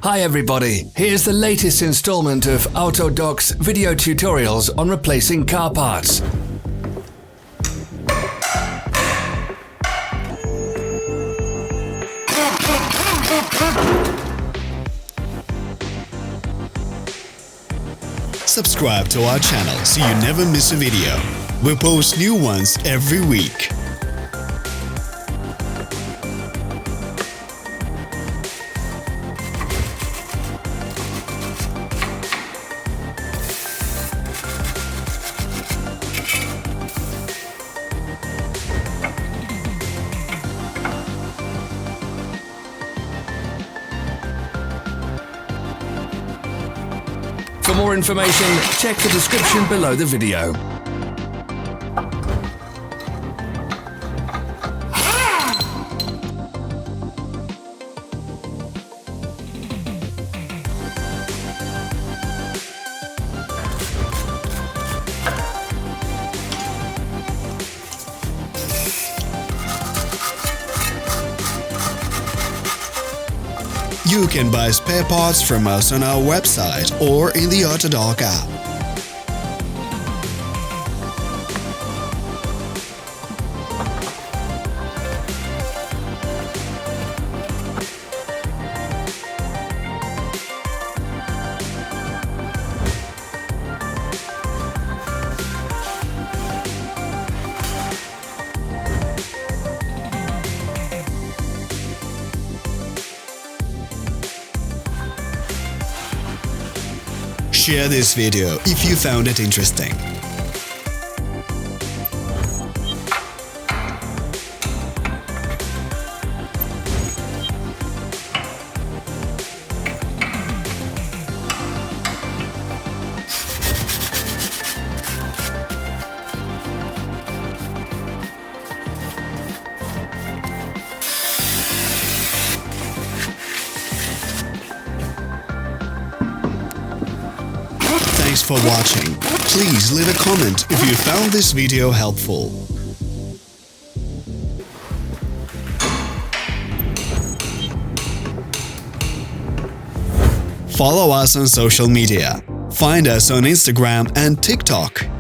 Hi everybody, here's the latest installment of Autodoc's video tutorials on replacing car parts. Subscribe to our channel so you never miss a video. We post new ones every week. For more information, check the description below the video. You can buy spare parts from us on our website or in the Autodoc app. Share this video if you found it interesting. Thanks for watching. Please leave a comment if you found this video helpful. Follow us on social media. Find us on Instagram and TikTok.